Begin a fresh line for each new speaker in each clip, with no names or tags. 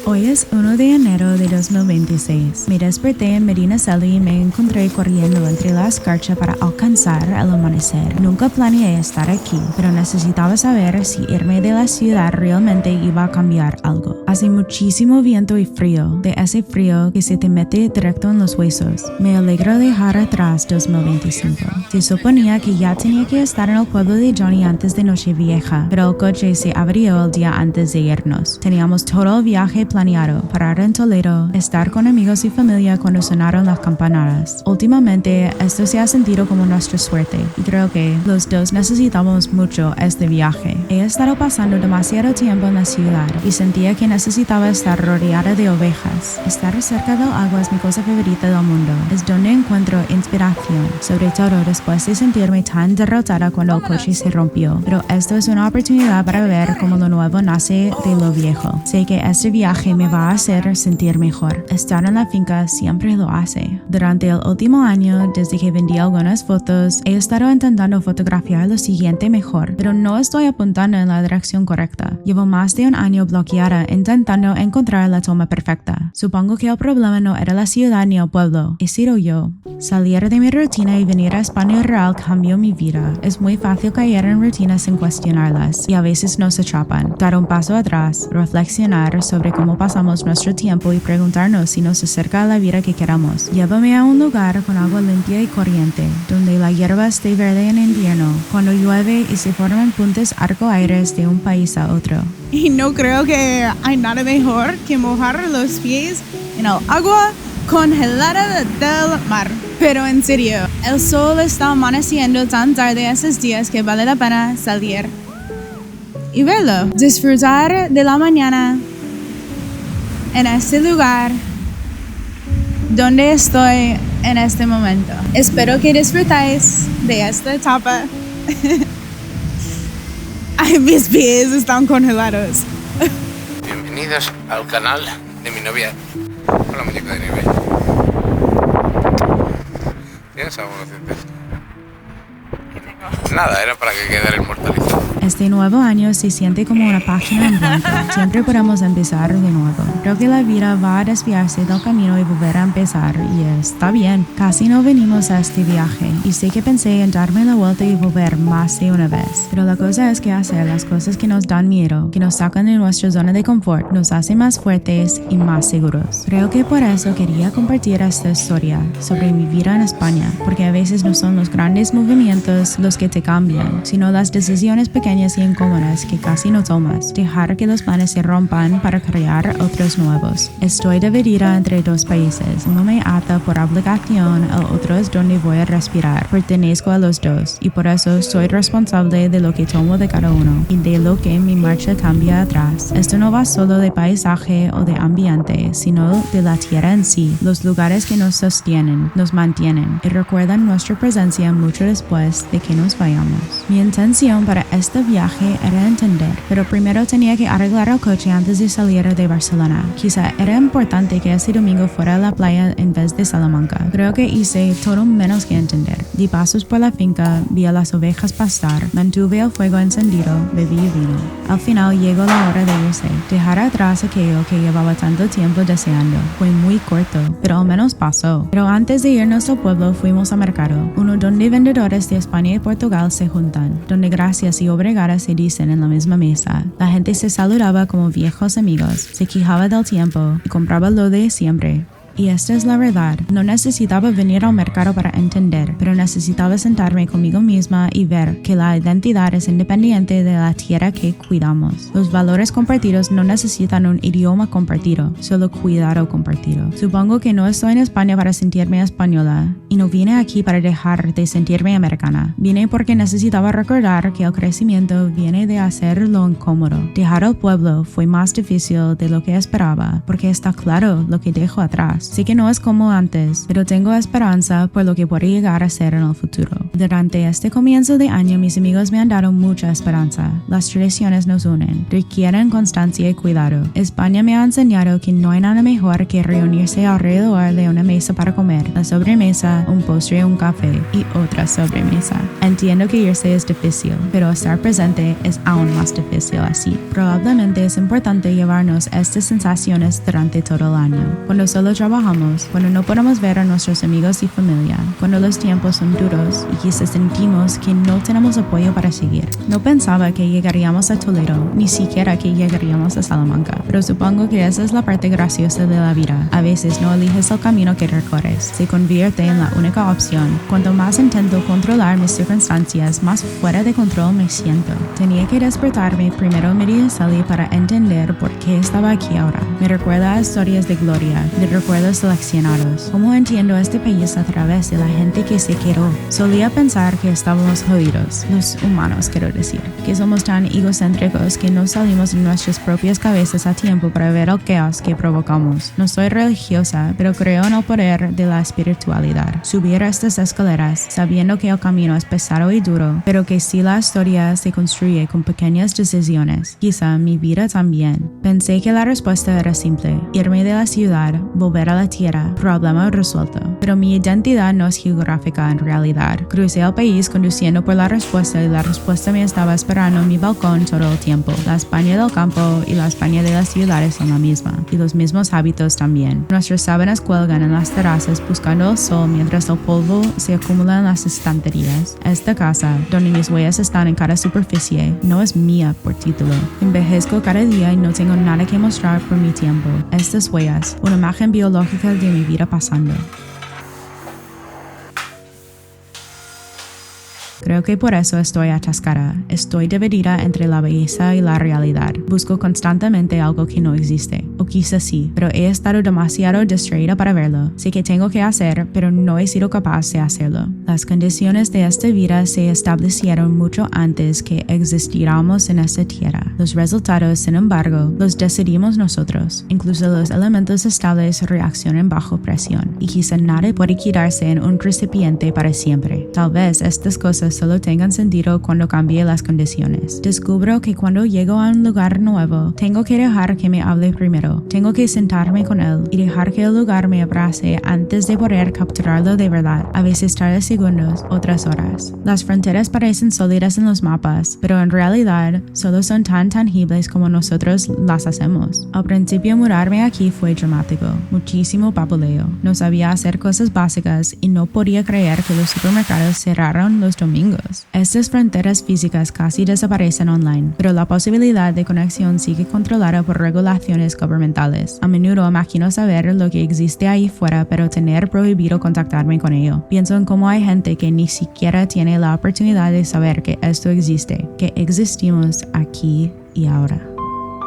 Hoy es 1 de enero de 2026. Me desperté en Medinaceli y me encontré corriendo entre la escarcha para alcanzar el amanecer. Nunca planeé estar aquí, pero necesitaba saber si irme de la ciudad realmente iba a cambiar algo. Hace muchísimo viento y frío, de ese frío que se te mete directo en los huesos. Me alegro de dejar atrás 2025. Se suponía que ya tenía que estar en el pueblo de Johnny antes de Nochevieja, pero el coche se abrió el día antes de irnos. Teníamos todo el viaje planeado, parar en Toledo, estar con amigos y familia cuando sonaron las campanadas. Últimamente, esto se ha sentido como nuestra suerte, y creo que los dos necesitamos mucho este viaje. He estado pasando demasiado tiempo en la ciudad y sentía que necesitaba estar rodeada de ovejas. Estar cerca del agua es mi cosa favorita del mundo. Es donde encuentro inspiración, sobre todo después de sentirme tan derrotada cuando el coche se rompió. Pero esto es una oportunidad para ver cómo lo nuevo nace de lo viejo. Sé que este viaje me va a hacer sentir mejor. Estar en la finca siempre lo hace. Durante el último año, desde que vendí algunas fotos, he estado intentando fotografiar lo siguiente mejor, pero no estoy apuntando en la dirección correcta. Llevo más de un año bloqueada intentando encontrar la toma perfecta. Supongo que el problema no era la ciudad ni el pueblo, he sido yo. Salir de mi rutina y venir a España real cambió mi vida. Es muy fácil caer en rutinas sin cuestionarlas, y a veces nos atrapan. Dar un paso atrás, reflexionar sobre cómo pasamos nuestro tiempo y preguntarnos si nos acerca a la vida que queramos. Llévame a un lugar con agua limpia y corriente, donde la hierba esté verde en invierno, cuando llueve y se forman puntos arcoíris de un país a otro.
Y no creo que hay nada mejor que mojar los pies en el agua congelada del mar. Pero en serio, el sol está amaneciendo tan tarde esos días que vale la pena salir y verlo. Disfrutar de la mañana en este lugar donde estoy en este momento. Espero que disfrutáis de esta etapa. Ay, mis pies están congelados.
Bienvenidos al canal de mi novia. Hola, muñeco de nieve. ¿Tienes algo reciente? Nada, era para que quedara inmortalizado.
Este nuevo año se siente como una página en blanco. Siempre podemos empezar de nuevo. Creo que la vida va a desviarse del camino y volver a empezar, y está bien. Casi no venimos a este viaje, y sé que pensé en darme la vuelta y volver más de una vez. Pero la cosa es que hacer las cosas que nos dan miedo, que nos sacan de nuestra zona de confort, nos hace más fuertes y más seguros. Creo que por eso quería compartir esta historia sobre mi vida en España, porque a veces no son los grandes movimientos los que te cambian, sino las decisiones pequeñas y incómodas que casi no tomas. Dejar que los planes se rompan para crear otros nuevos. Estoy dividida entre dos países. Uno me ata por obligación, el otro es donde voy a respirar. Pertenezco a los dos, y por eso soy responsable de lo que tomo de cada uno y de lo que mi marcha cambia atrás. Esto no va solo de paisaje o de ambiente, sino de la tierra en sí, los lugares que nos sostienen, nos mantienen y recuerdan nuestra presencia mucho después de que nos vayamos. Mi intención para este viaje era entender, pero primero tenía que arreglar el coche antes de salir de Barcelona. Quizá era importante que ese domingo fuera a la playa en vez de Salamanca. Creo que hice todo menos que entender. Di pasos por la finca, vi a las ovejas pastar, mantuve el fuego encendido, bebí vino. Al final llegó la hora de irse, dejar atrás aquello que llevaba tanto tiempo deseando. Fue muy corto, pero al menos pasó. Pero antes de irnos al pueblo fuimos a mercado, uno donde vendedores de España y Portugal se juntan, donde gracias y obrigado se dicen en la misma mesa. La gente se saludaba como viejos amigos, se quejaba del tiempo y compraba lo de siempre. Y esta es la verdad. No necesitaba venir al mercado para entender, pero necesitaba sentarme conmigo misma y ver que la identidad es independiente de la tierra que cuidamos. Los valores compartidos no necesitan un idioma compartido, solo cuidado compartido. Supongo que no estoy en España para sentirme española, y no vine aquí para dejar de sentirme americana. Vine porque necesitaba recordar que el crecimiento viene de hacer lo incómodo. Dejar el pueblo fue más difícil de lo que esperaba, porque está claro lo que dejo atrás. Sé que no es como antes, pero tengo esperanza por lo que puede llegar a ser en el futuro. Durante este comienzo de año, mis amigos me han dado mucha esperanza. Las tradiciones nos unen, requieren constancia y cuidado. España me ha enseñado que no hay nada mejor que reunirse alrededor de una mesa para comer, la sobremesa, un postre, un café y otra sobremesa. Entiendo que irse es difícil, pero estar presente es aún más difícil así. Probablemente es importante llevarnos estas sensaciones durante todo el año. Cuando solo trabajamos, cuando no podemos ver a nuestros amigos y familia, cuando los tiempos son duros y quizás sentimos que no tenemos apoyo para seguir. No pensaba que llegaríamos a Toledo, ni siquiera que llegaríamos a Salamanca, pero supongo que esa es la parte graciosa de la vida. A veces no eliges el camino que recorres, se convierte en la única opción. Cuanto más intento controlar mis circunstancias, más fuera de control me siento. Tenía que despertarme primero media salí para entender por qué estaba aquí ahora. Me recuerda a historias de gloria, de recuerdos seleccionados. ¿Cómo entiendo este país a través de la gente que se quedó? Solía pensar que estábamos jodidos, los humanos quiero decir, que somos tan egocéntricos que no salimos de nuestras propias cabezas a tiempo para ver el caos que provocamos. No soy religiosa, pero creo en el poder de la espiritualidad. Subir estas escaleras, sabiendo que el camino es pesado y duro, pero que si la historia se construye con pequeñas decisiones, quizá mi vida también. Pensé que la respuesta era simple, irme de la ciudad, volver a la tierra, problema resuelto. Pero mi identidad no es geográfica en realidad. Crucé el país conduciendo por la respuesta y la respuesta me estaba esperando en mi balcón todo el tiempo. La España del campo y la España de las ciudades son la misma, y los mismos hábitos también. Nuestras sábanas cuelgan en las terrazas buscando el sol mientras el polvo se acumula en las estanterías. Esta casa, donde mis huellas están en cada superficie, no es mía por título. Envejezco cada día y no tengo nada que mostrar por mi tiempo. Estas huellas, una imagen biológica de mi vida pasando. Creo que por eso estoy atascada. Estoy dividida entre la belleza y la realidad. Busco constantemente algo que no existe. O quizás sí, pero he estado demasiado distraída para verlo. Sé que tengo que hacer, pero no he sido capaz de hacerlo. Las condiciones de esta vida se establecieron mucho antes que existiéramos en esta tierra. Los resultados, sin embargo, los decidimos nosotros. Incluso los elementos estables reaccionan bajo presión. Y quizá nada puede quedarse en un recipiente para siempre. Tal vez estas cosas solo tengan sentido cuando cambie las condiciones. Descubro que cuando llego a un lugar nuevo, tengo que dejar que me hable primero. Tengo que sentarme con él y dejar que el lugar me abrace antes de poder capturarlo de verdad. A veces tarda segundos, otras horas. Las fronteras parecen sólidas en los mapas, pero en realidad solo son tan tangibles como nosotros las hacemos. Al principio mudarme aquí fue dramático, muchísimo papeleo. No sabía hacer cosas básicas y no podía creer que los supermercados cerraron los domingos. Estas fronteras físicas casi desaparecen online, pero la posibilidad de conexión sigue controlada por regulaciones gubernamentales. A menudo imagino saber lo que existe ahí fuera, pero tener prohibido contactarme con ello. Pienso en cómo hay gente que ni siquiera tiene la oportunidad de saber que esto existe, que existimos aquí y ahora.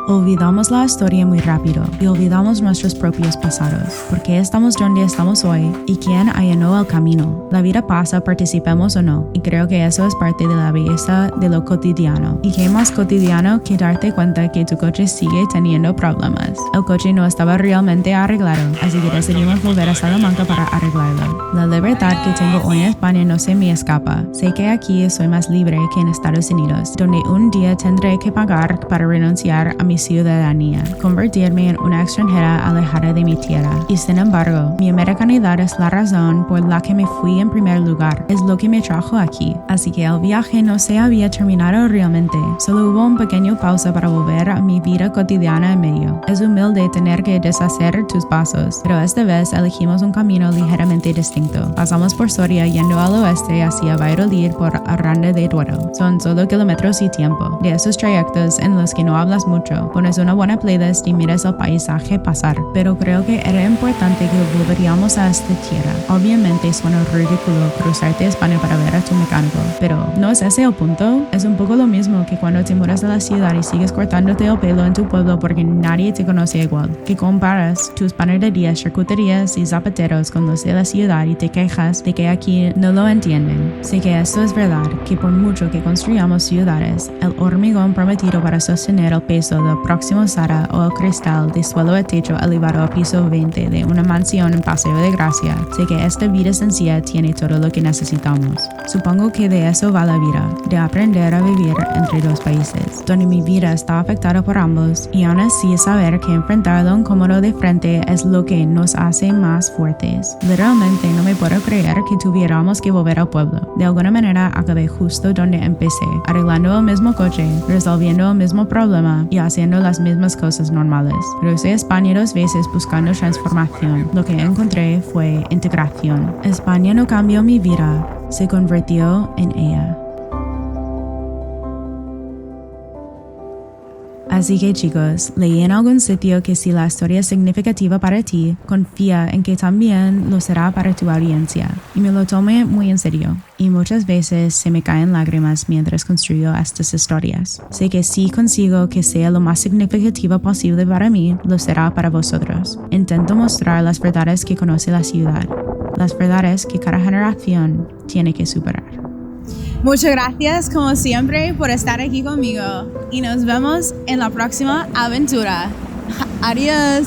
Olvidamos la historia muy rápido y olvidamos nuestros propios pasados. ¿Por qué estamos donde estamos hoy? ¿Y quién allanó el camino? La vida pasa, participemos o no, y creo que eso es parte de la belleza de lo cotidiano. ¿Y qué más cotidiano que darte cuenta que tu coche sigue teniendo problemas? El coche no estaba realmente arreglado, así que decidimos volver a Salamanca para arreglarlo. La libertad que tengo hoy en España no se me escapa. Sé que aquí soy más libre que en Estados Unidos, donde un día tendré que pagar para renunciar a mi ciudadanía, convertirme en una extranjera alejada de mi tierra. Y sin embargo, mi americanidad es la razón por la que me fui en primer lugar. Es lo que me trajo aquí. Así que el viaje no se había terminado realmente. Solo hubo un pequeño pausa para volver a mi vida cotidiana en medio. Es humilde tener que deshacer tus pasos, pero esta vez elegimos un camino ligeramente distinto. Pasamos por Soria yendo al oeste hacia Valladolid por Aranda de Duero. Son solo kilómetros y tiempo. De esos trayectos en los que no hablas mucho, pones una buena playlist y miras el paisaje pasar, pero creo que era importante que volveríamos a esta tierra. Obviamente suena ridículo cruzarte a España para ver a tu mecánico, pero ¿no es ese el punto? Es un poco lo mismo que cuando te mudas a la ciudad y sigues cortándote el pelo en tu pueblo porque nadie te conoce igual, que comparas tus panaderías, charcuterías y zapateros con los de la ciudad y te quejas de que aquí no lo entienden. Sé que esto es verdad, que por mucho que construyamos ciudades, el hormigón prometido para sostener el peso del piso próximo Sara o el cristal de suelo a techo elevado al piso 20 de una mansión en Paseo de Gracia, sé que esta vida sencilla tiene todo lo que necesitamos. Supongo que de eso va la vida, de aprender a vivir entre dos países, donde mi vida está afectada por ambos, y aún así saber que enfrentar lo incómodo de frente es lo que nos hace más fuertes. Literalmente no me puedo creer que tuviéramos que volver al pueblo. De alguna manera acabé justo donde empecé, arreglando el mismo coche, resolviendo el mismo problema y haciendo las mismas cosas normales. Crucé España 2 veces buscando transformación. Lo que encontré fue integración. España no cambió mi vida, se convirtió en ella. Así que chicos, leí en algún sitio que si la historia es significativa para ti, confía en que también lo será para tu audiencia. Y me lo tomé muy en serio. Y muchas veces se me caen lágrimas mientras construyo estas historias. Sé que si consigo que sea lo más significativa posible para mí, lo será para vosotros. Intento mostrar las verdades que conoce la ciudad. Las verdades que cada generación tiene que superar.
Muchas gracias, como siempre, por estar aquí conmigo. Y nos vemos en la próxima aventura. Adiós.